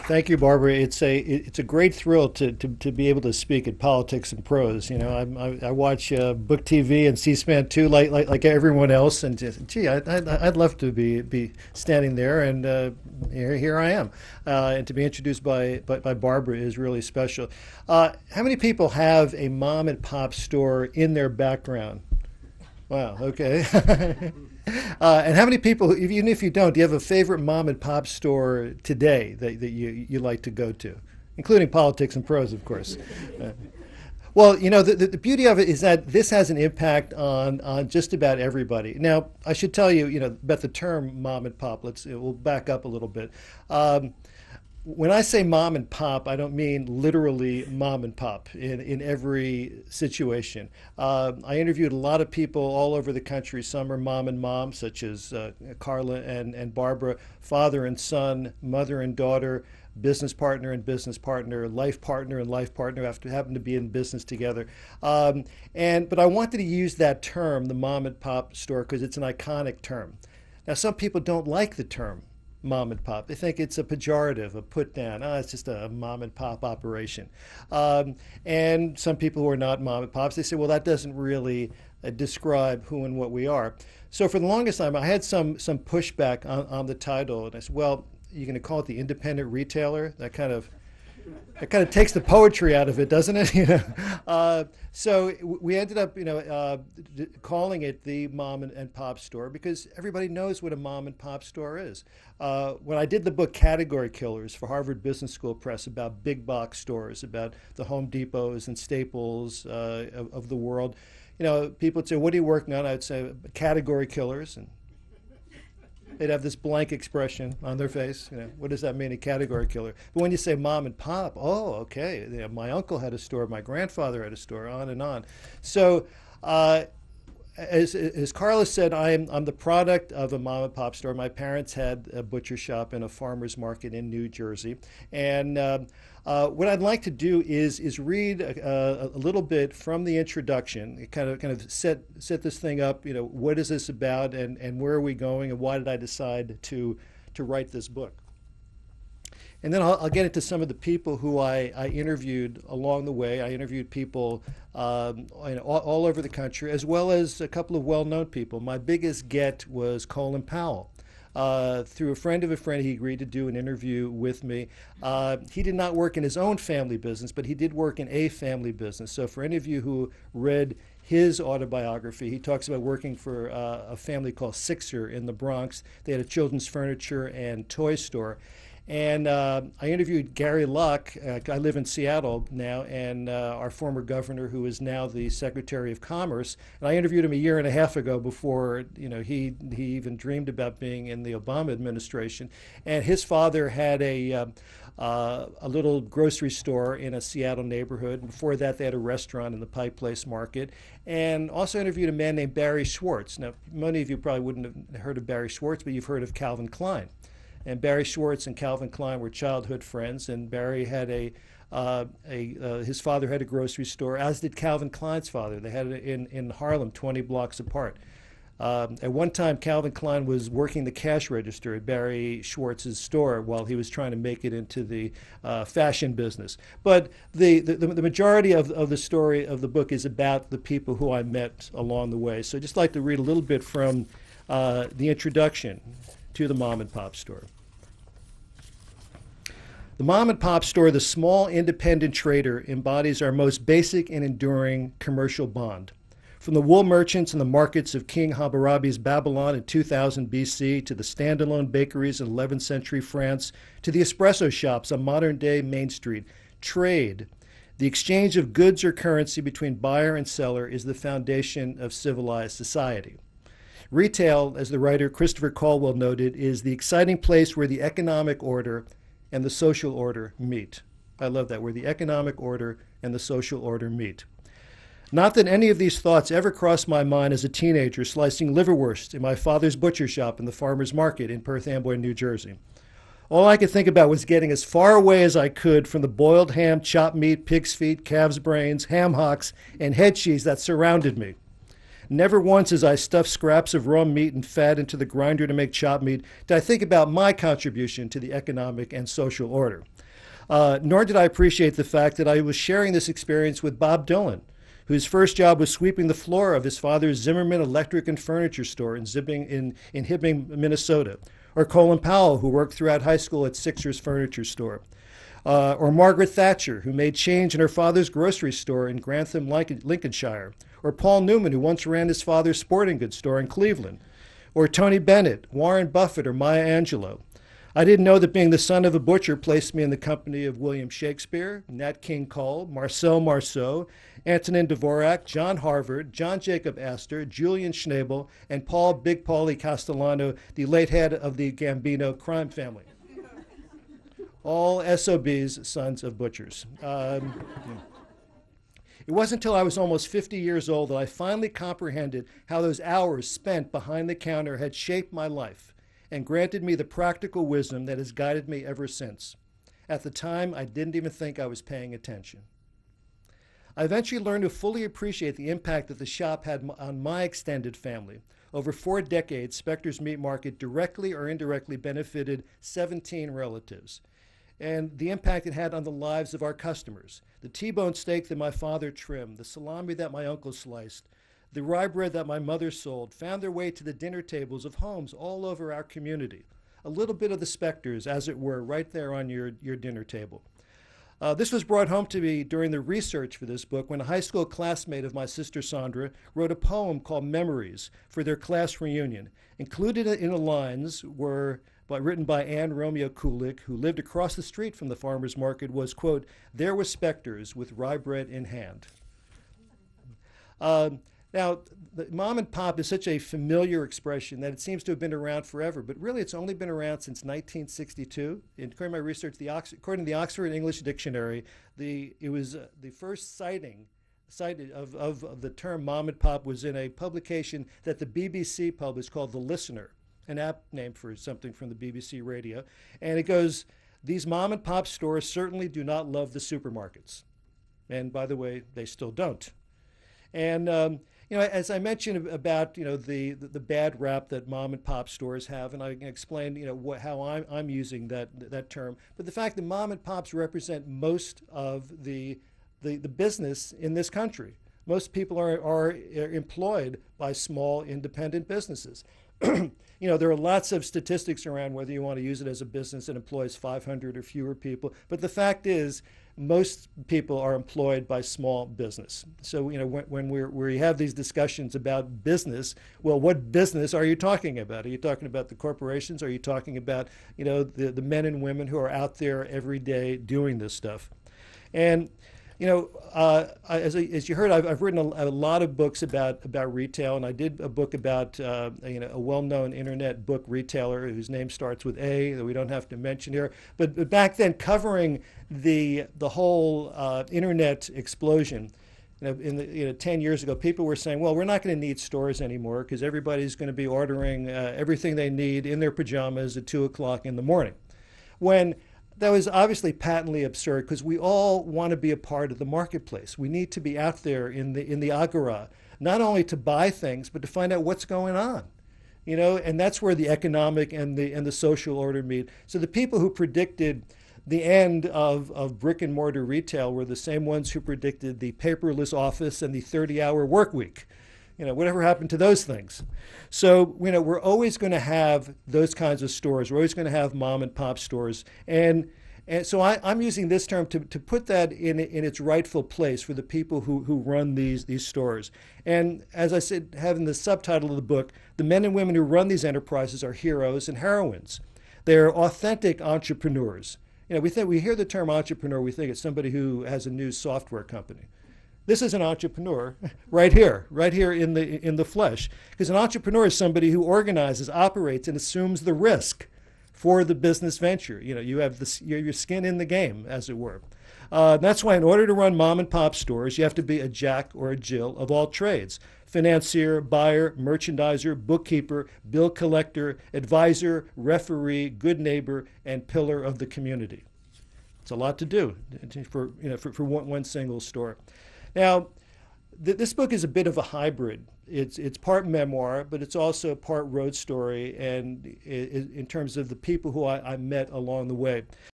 Thank you, Barbara. It's a great thrill to be able to speak at Politics and Prose. You know, I watch BookTV and C-SPAN too, like everyone else, and just, gee, I'd love to be standing there, and here I am, and to be introduced by Barbara is really special. How many people have a mom and pop store in their background? Wow. Okay. And how many people, even if you don't, do you have a favorite mom and pop store today that you like to go to, including Politics and Prose, of course? Well, you know, the beauty of it is that this has an impact on just about everybody. Now, I should tell you, you know, about the term mom and pop. We'll back up a little bit. When I say mom and pop, I don't mean literally mom and pop in every situation. I interviewed a lot of people all over the country. Some are mom and mom, such as Carla and Barbara, father and son, mother and daughter, business partner and business partner, life partner and life partner, after happen to be in business together. But I wanted to use that term, the mom and pop store, because it's an iconic term. Now, some people don't like the term mom and pop. They think it's a pejorative, a put down. Oh, it's just a mom and pop operation. And some people who are not mom and pops, they say, well, that doesn't really describe who and what we are. So for the longest time, I had some pushback on the title. And I said, well, you're going to call it the independent retailer? That kind of takes the poetry out of it, doesn't it? You know, so we ended up, calling it the mom and pop store because everybody knows what a mom and pop store is. When I did the book Category Killers for Harvard Business School Press about big box stores, about the Home Depots and Staples of the world, you know, people would say, "What are you working on?" I'd say, "Category Killers," and they'd have this blank expression on their face. You know, what does that mean, a category killer? But when you say mom and pop, oh, okay. You know, my uncle had a store, my grandfather had a store, on and on. So, as Carla said, I'm the product of a mom and pop store. My parents had a butcher shop and a farmer's market in New Jersey, and what I'd like to do is read a little bit from the introduction, kind of set this thing up. You know, what is this about, and where are we going, and why did I decide to write this book? And then I'll get into some of the people who I interviewed along the way. I interviewed people all over the country, as well as a couple of well-known people. My biggest get was Colin Powell. Through a friend of a friend, he agreed to do an interview with me. He did not work in his own family business, but he did work in a family business. So for any of you who read his autobiography, he talks about working for a family called Sixer in the Bronx. They had a children's furniture and toy store. And I interviewed Gary Luck. I live in Seattle now, and our former governor, who is now the Secretary of Commerce. And I interviewed him a year and a half ago before he even dreamed about being in the Obama administration. And his father had a little grocery store in a Seattle neighborhood. And before that, they had a restaurant in the Pike Place Market. And also interviewed a man named Barry Schwartz. Now, many of you probably wouldn't have heard of Barry Schwartz, but you've heard of Calvin Klein. And Barry Schwartz and Calvin Klein were childhood friends, and Barry had his father had a grocery store, as did Calvin Klein's father. They had it in Harlem, 20 blocks apart. At one time, Calvin Klein was working the cash register at Barry Schwartz's store while he was trying to make it into the fashion business. But the majority of the story of the book is about the people who I met along the way. So I'd just like to read a little bit from the introduction to the mom and pop store. The mom and pop store, the small independent trader, embodies our most basic and enduring commercial bond. From the wool merchants in the markets of King Hammurabi's Babylon in 2000 BC, to the standalone bakeries in 11th century France, to the espresso shops on modern-day Main Street, trade, the exchange of goods or currency between buyer and seller, is the foundation of civilized society. Retail, as the writer Christopher Caldwell noted, is the exciting place where the economic order and the social order meet. I love that, where the economic order and the social order meet. Not that any of these thoughts ever crossed my mind as a teenager slicing liverwurst in my father's butcher shop in the farmer's market in Perth Amboy, New Jersey. All I could think about was getting as far away as I could from the boiled ham, chopped meat, pig's feet, calf's brains, ham hocks, and head cheese that surrounded me. Never once as I stuffed scraps of raw meat and fat into the grinder to make chopped meat did I think about my contribution to the economic and social order. Nor did I appreciate the fact that I was sharing this experience with Bob Dylan, whose first job was sweeping the floor of his father's Zimmerman Electric and Furniture store in Hibbing, Minnesota, or Colin Powell, who worked throughout high school at Sixer's Furniture Store, or Margaret Thatcher, who made change in her father's grocery store in Grantham, Lincolnshire, or Paul Newman, who once ran his father's sporting goods store in Cleveland, or Tony Bennett, Warren Buffett, or Maya Angelou. I didn't know that being the son of a butcher placed me in the company of William Shakespeare, Nat King Cole, Marcel Marceau, Antonin Dvorak, John Harvard, John Jacob Astor, Julian Schnabel, and Paul Big Paulie Castellano, the late head of the Gambino crime family. All SOBs, sons of butchers. It wasn't until I was almost 50 years old that I finally comprehended how those hours spent behind the counter had shaped my life and granted me the practical wisdom that has guided me ever since. At the time, I didn't even think I was paying attention. I eventually learned to fully appreciate the impact that the shop had on my extended family. Over 4 decades, Spector's Meat Market directly or indirectly benefited 17 relatives, and the impact it had on the lives of our customers. The T-bone steak that my father trimmed, the salami that my uncle sliced, the rye bread that my mother sold found their way to the dinner tables of homes all over our community. A little bit of the Spectors, as it were, right there on your dinner table. This was brought home to me during the research for this book when a high school classmate of my sister Sandra wrote a poem called Memories for their class reunion. Included in the lines were written by Anne Romeo Kulik, who lived across the street from the farmer's market, was, quote, "There were Spectors with rye bread in hand." Now, the mom and pop is such a familiar expression that it seems to have been around forever, but really it's only been around since 1962. And according to my research, according to the Oxford English Dictionary, it was the first cited of the term mom and pop was in a publication that the BBC published called The Listener, an apt name for something from the BBC radio. And it goes, "These mom and pop stores certainly do not love the supermarkets." And by the way, they still don't. And as I mentioned about the bad rap that mom and pop stores have, and I explained how I'm using that term, but the fact that mom and pops represent most of the business in this country. Most people are employed by small independent businesses. There are lots of statistics around whether you want to use it as a business that employs 500 or fewer people, but the fact is most people are employed by small business. So when we have these discussions about business, well, what business are you talking about? Are you talking about the corporations? Are you talking about the men and women who are out there every day doing this stuff? And as you heard, I've written a lot of books about retail, and I did a book about a well-known internet book retailer whose name starts with A that we don't have to mention here. But back then, covering the whole internet explosion, 10 years ago, people were saying, well, we're not going to need stores anymore because everybody's going to be ordering everything they need in their pajamas at 2 o'clock in the morning. When that was obviously patently absurd because we all want to be a part of the marketplace. We need to be out there in the agora, not only to buy things, but to find out what's going on. And that's where the economic and the social order meet. So the people who predicted the end of brick and mortar retail were the same ones who predicted the paperless office and the 30-hour work week. Whatever happened to those things? So, we're always going to have those kinds of stores. We're always going to have mom and pop stores. And so I'm using this term to put that in its rightful place for the people who run these stores. And as I said, having the subtitle of the book, the men and women who run these enterprises are heroes and heroines. They're authentic entrepreneurs. We hear the term entrepreneur, we think it's somebody who has a new software company. This is an entrepreneur right here in the flesh. Because an entrepreneur is somebody who organizes, operates, and assumes the risk for the business venture. You have your skin in the game, as it were. That's why in order to run mom and pop stores, you have to be a Jack or a Jill of all trades. Financier, buyer, merchandiser, bookkeeper, bill collector, advisor, referee, good neighbor, and pillar of the community. It's a lot to do for one single store. Now, This book is a bit of a hybrid. It's part memoir, but it's also part road story, and in terms of the people who I met along the way.